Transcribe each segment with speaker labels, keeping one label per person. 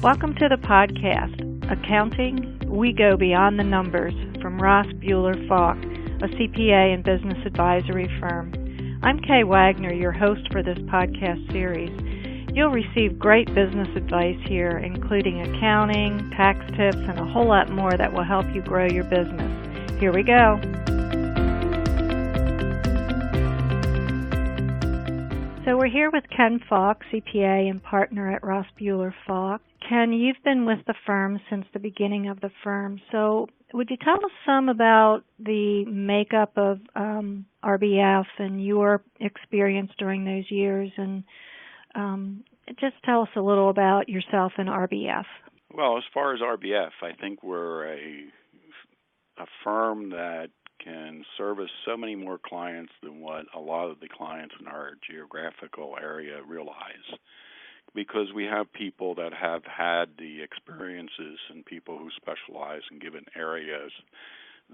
Speaker 1: Welcome to the podcast, Accounting, We Go Beyond the Numbers, from Ross Buehler Falk, a CPA and business advisory firm. I'm Kay Wagner, your host for this podcast series. You'll receive great business advice here, including accounting, tax tips, and a whole lot more that will help you grow your business. Here we go. So we're here with Ken Falk, CPA and Partner at Ross Buehler Falk. Ken, you've been with the firm since the beginning of the firm. So would you tell us some about the makeup of RBF and your experience during those years, and just tell us a little about yourself and RBF.
Speaker 2: Well, as far as RBF, I think we're a firm that can service so many more clients than what a lot of the clients in our geographical area realize, because we have people that have had the experiences and people who specialize in given areas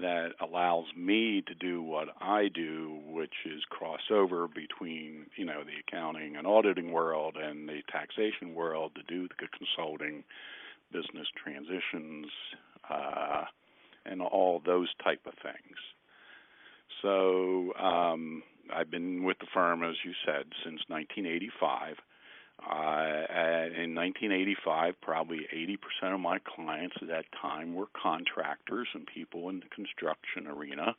Speaker 2: that allows me to do what I do, which is cross over between, the accounting and auditing world and the taxation world to do the consulting, business transitions, and all those type of things. So I've been with the firm, as you said, since 1985. In 1985, probably 80% of my clients at that time were contractors and people in the construction arena.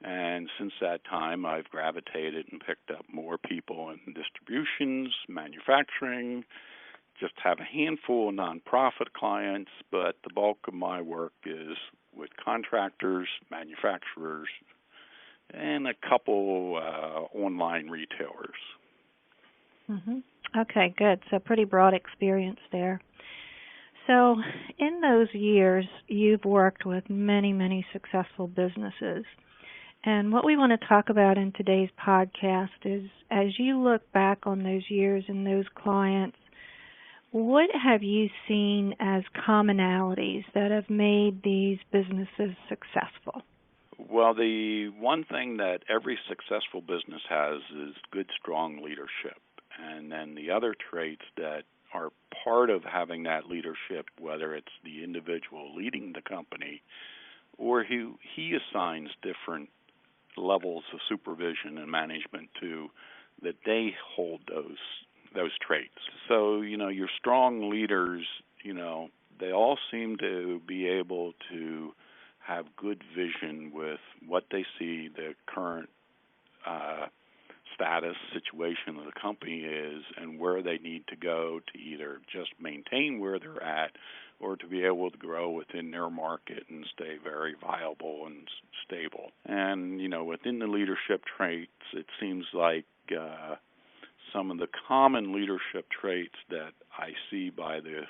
Speaker 2: And since that time, I've gravitated and picked up more people in distributions, manufacturing, just have a handful of nonprofit clients, but the bulk of my work is with contractors, manufacturers, and a couple online retailers.
Speaker 1: Mm-hmm. Okay, good. So pretty broad experience there. So in those years, you've worked with many, many successful businesses. And what we want to talk about in today's podcast is, as you look back on those years and those clients, what have you seen as commonalities that have made these businesses successful?
Speaker 2: Well, the one thing that every successful business has is good, strong leadership. And then the other traits that are part of having that leadership, whether it's the individual leading the company or he assigns different levels of supervision and management to, that they hold those traits. So, your strong leaders, they all seem to be able to have good vision with what they see the current status situation of the company is and where they need to go to either just maintain where they're at or to be able to grow within their market and stay very viable and stable. And, within the leadership traits, it seems like some of the common leadership traits that I see by the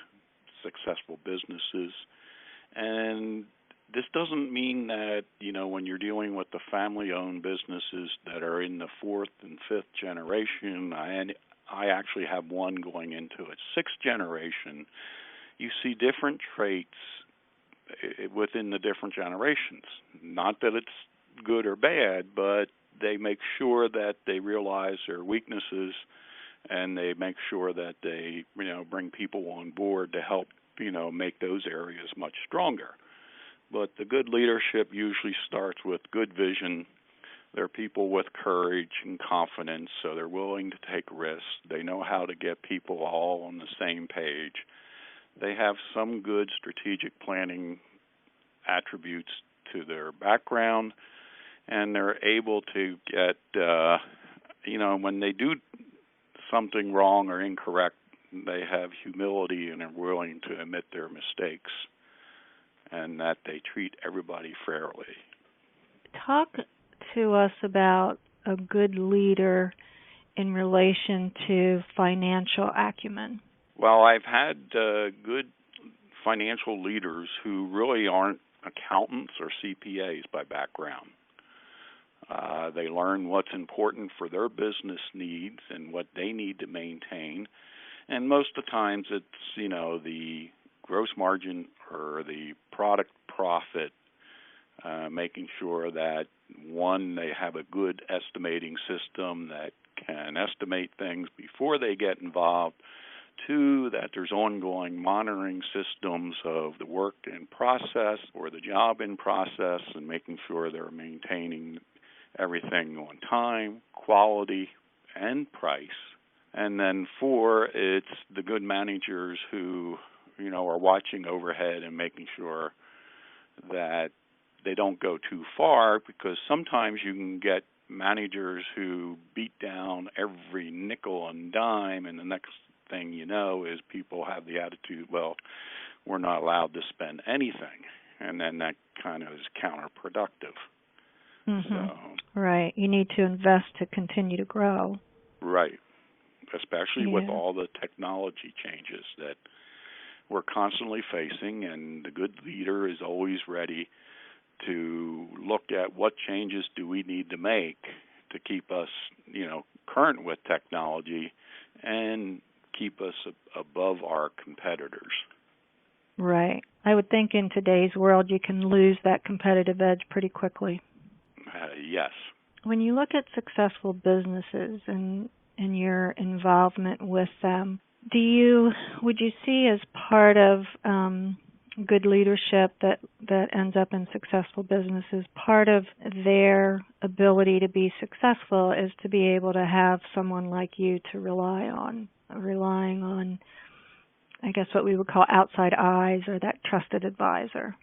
Speaker 2: successful businesses. And this doesn't mean that, when you're dealing with the family-owned businesses that are in the fourth and fifth generation, and I actually have one going into its sixth generation, you see different traits within the different generations. Not that it's good or bad, but they make sure that they realize their weaknesses and they make sure that they, bring people on board to help, make those areas much stronger. But the good leadership usually starts with good vision. They're people with courage and confidence, so they're willing to take risks. They know how to get people all on the same page. They have some good strategic planning attributes to their background, and they're able to get, when they do something wrong or incorrect, they have humility and are willing to admit their mistakes, and that they treat everybody fairly.
Speaker 1: Talk to us about a good leader in relation to financial acumen.
Speaker 2: Well, I've had good financial leaders who really aren't accountants or CPAs by background. They learn what's important for their business needs and what they need to maintain. And most of the times it's, the gross margin or the product profit, making sure that, one, they have a good estimating system that can estimate things before they get involved. Two, that there's ongoing monitoring systems of the work in process or the job in process and making sure they're maintaining everything on time, quality, and price. And then four, it's the good managers who, are watching overhead and making sure that they don't go too far, because sometimes you can get managers who beat down every nickel and dime, and the next thing you know is people have the attitude, well, we're not allowed to spend anything, and then that kind of is counterproductive.
Speaker 1: Right. You need to invest to continue to grow.
Speaker 2: Right. Especially with all the technology changes that we're constantly facing, and the good leader is always ready to look at what changes do we need to make to keep us, current with technology and keep us above our competitors.
Speaker 1: Right. I would think in today's world you can lose that competitive edge pretty quickly.
Speaker 2: Yes.
Speaker 1: When you look at successful businesses and your involvement with them, would you see as part of good leadership that ends up in successful businesses, part of their ability to be successful is to be able to have someone like you to relying on, I guess, what we would call outside eyes, or that trusted advisor?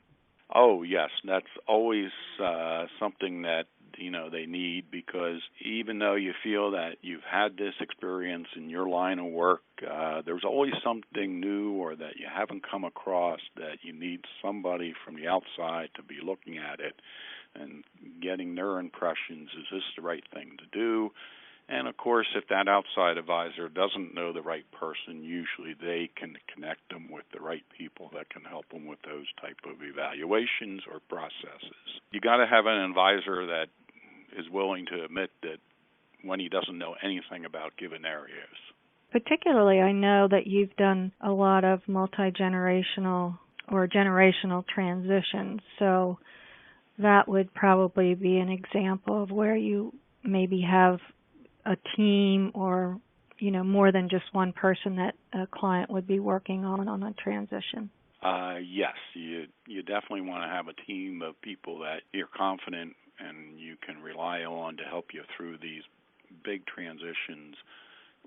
Speaker 2: Oh, yes. That's always something that they need, because even though you feel that you've had this experience in your line of work, there's always something new or that you haven't come across that you need somebody from the outside to be looking at it and getting their impressions. Is this the right thing to do? And, of course, if that outside advisor doesn't know the right person, usually they can connect them with the right people that can help them with those type of evaluations or processes. You got to have an advisor that is willing to admit that when he doesn't know anything about given areas.
Speaker 1: Particularly, I know that you've done a lot of multi-generational or generational transitions, so that would probably be an example of where you maybe have a team or, more than just one person that a client would be working on a transition.
Speaker 2: Yes, you definitely want to have a team of people that you're confident and you can rely on to help you through these big transitions,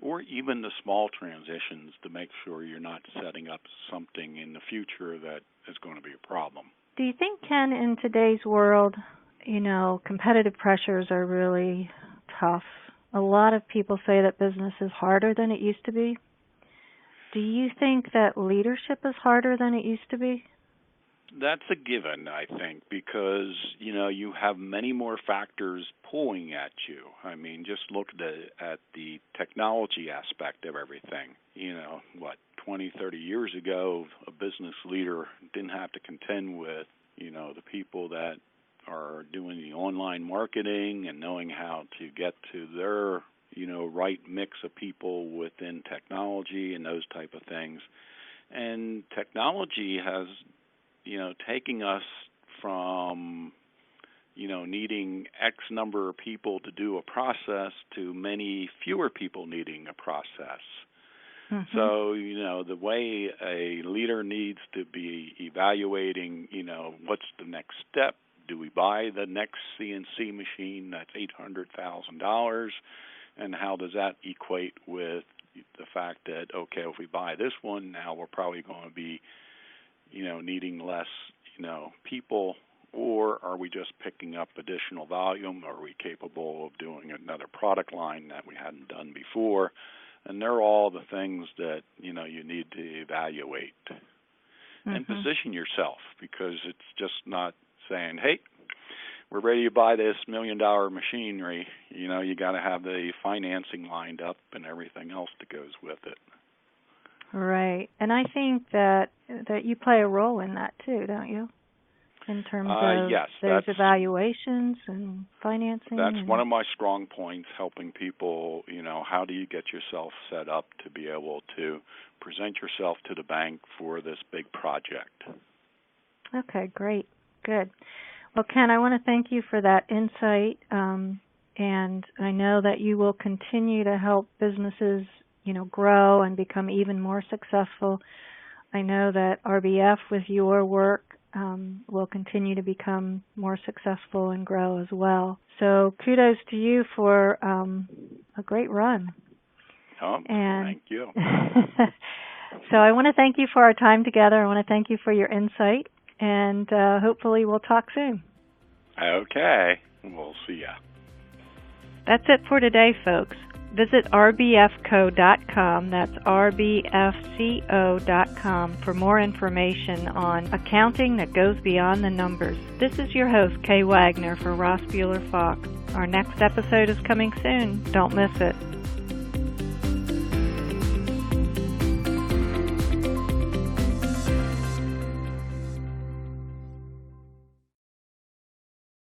Speaker 2: or even the small transitions, to make sure you're not setting up something in the future that is going to be a problem.
Speaker 1: Do you think, Ken, in today's world, competitive pressures are really tough? A lot of people say that business is harder than it used to be. Do you think that leadership is harder than it used to be?
Speaker 2: That's a given, I think, because, you have many more factors pulling at you. I mean, just look at the technology aspect of everything. 20, 30 years ago, a business leader didn't have to contend with, the people that are doing the online marketing and knowing how to get to their, right mix of people within technology and those type of things. And technology has taking us from, needing X number of people to do a process to many fewer people needing a process. So, the way a leader needs to be evaluating, what's the next step? Do we buy the next CNC machine that's $800,000? And how does that equate with the fact that, okay, if we buy this one, now we're probably going to be needing less, people, or are we just picking up additional volume? Are we capable of doing another product line that we hadn't done before? And they're all the things that, you need to evaluate and position yourself, because it's just not saying, hey, we're ready to buy this $1 million machinery. You got to have the financing lined up and everything else that goes with it.
Speaker 1: Right. And I think that you play a role in that too, don't you? In terms of
Speaker 2: yes,
Speaker 1: those evaluations and financing.
Speaker 2: That's one of my strong points, helping people, how do you get yourself set up to be able to present yourself to the bank for this big project.
Speaker 1: Okay, great. Good. Well, Ken, I want to thank you for that insight, and I know that you will continue to help businesses grow and become even more successful. I know that RBF with your work will continue to become more successful and grow as well. So kudos to you for a great run.
Speaker 2: Thank you.
Speaker 1: So I want to thank you for our time together. I want to thank you for your insight, and hopefully we'll talk soon.
Speaker 2: Okay. We'll see ya.
Speaker 1: That's it for today, folks. Visit rbfco.com, that's rbfco.com, for more information on accounting that goes beyond the numbers. This is your host, Kay Wagner, for Ross Buehler Falk. Our next episode is coming soon. Don't miss it.